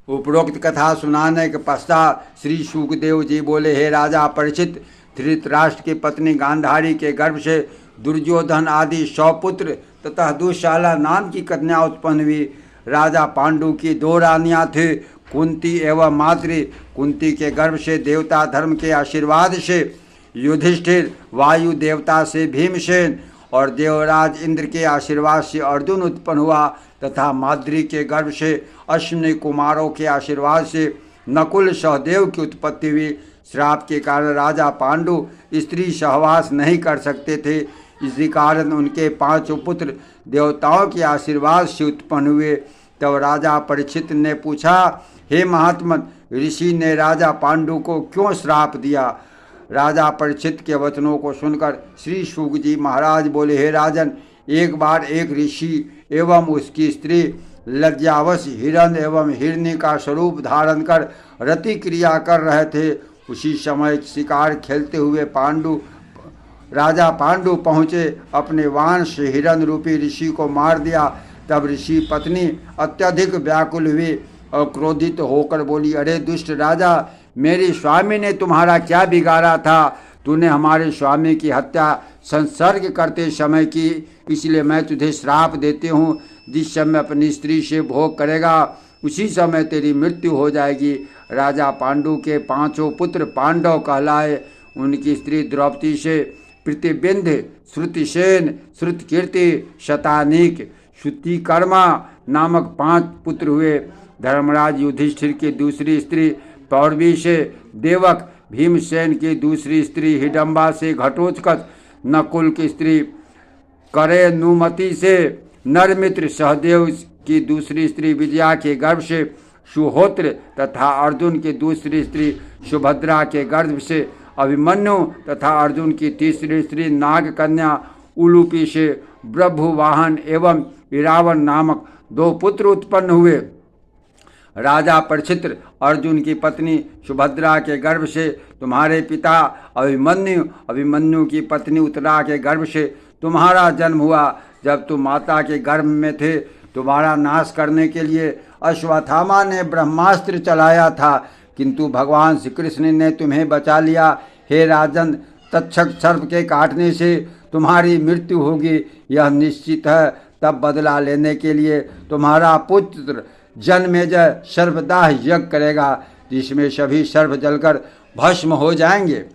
उपरोक्त कथा सुनाने के पश्चात श्री शुकदेव जी बोले, हे राजा परीक्षित, धृतराष्ट्र की पत्नी गांधारी के गर्भ से दुर्योधन आदि 100 पुत्र तथा दुशाला नाम की कन्या उत्पन्न हुई। राजा पांडु की 2 रानियां थी, कुंती एवं माद्री। कुंती के गर्भ से देवता धर्म के आशीर्वाद से युधिष्ठिर, वायु देवता से भीमसेन और देवराज इंद्र के आशीर्वाद से अर्जुन उत्पन्न हुआ तथा माद्री के गर्भ से अश्विनी कुमारों के आशीर्वाद से नकुल सहदेव की उत्पत्ति हुई। श्राप के कारण राजा पांडु स्त्री सहवास नहीं कर सकते थे, इसी कारण उनके 5 पुत्र देवताओं के आशीर्वाद से उत्पन्न हुए। तब राजा परीक्षित ने पूछा, हे महात्मन, ऋषि ने राजा पांडु को क्यों श्राप दिया? राजा परीक्षित के वचनों को सुनकर श्री शुक जी महाराज बोले, हे राजन, एक बार एक ऋषि एवं उसकी स्त्री लज्जावश हिरण एवं हिरनी का स्वरूप धारण कर रति क्रिया कर रहे थे। उसी समय शिकार खेलते हुए राजा पांडु पहुँचे, अपने वाण से हिरण रूपी ऋषि को मार दिया। तब ऋषि पत्नी अत्यधिक व्याकुल हुई और क्रोधित होकर बोली, अरे दुष्ट राजा, मेरी स्वामी ने तुम्हारा क्या बिगाड़ा था? तूने हमारे स्वामी की हत्या संसर्ग करते समय की, इसलिए मैं तुझे श्राप देती हूँ। जिस समय अपनी स्त्री से भोग करेगा उसी समय तेरी मृत्यु हो जाएगी। राजा पांडु के 5 पुत्र पांडव कहलाए। उनकी स्त्री द्रौपदी से प्रतिबिंध, श्रुतिसेन, श्रुतकीर्ति, शतानीक, श्रुतिकर्मा नामक 5 पुत्र हुए। धर्मराज युधिष्ठिर की दूसरी स्त्री पौरवी से देवक, भीमसेन की दूसरी स्त्री हिडम्बा से घटोत्कच, नकुल की स्त्री करेनुमति से नरमित्र, सहदेव की दूसरी स्त्री विजया के गर्भ से सुहोत्र तथा अर्जुन की दूसरी स्त्री सुभद्रा के गर्भ से अभिमन्यु तथा अर्जुन की तीसरी स्त्री नागकन्या उलूपी से ब्रभुवाहन एवं इरावन नामक 2 पुत्र उत्पन्न हुए। राजा परीक्षित, अर्जुन की पत्नी सुभद्रा के गर्भ से तुम्हारे पिता अभिमन्यु की पत्नी उत्तरा के गर्भ से तुम्हारा जन्म हुआ। जब तुम माता के गर्भ में थे, तुम्हारा नाश करने के लिए अश्वत्थामा ने ब्रह्मास्त्र चलाया था, किंतु भगवान श्री कृष्ण ने तुम्हें बचा लिया। हे राजन, तक्षक सर्प के काटने से तुम्हारी मृत्यु होगी, यह निश्चित है। तब बदला लेने के लिए तुम्हारा पुत्र जन्मेजय सर्वदाह यज्ञ करेगा, जिसमें सभी सर्प जलकर भस्म हो जाएंगे।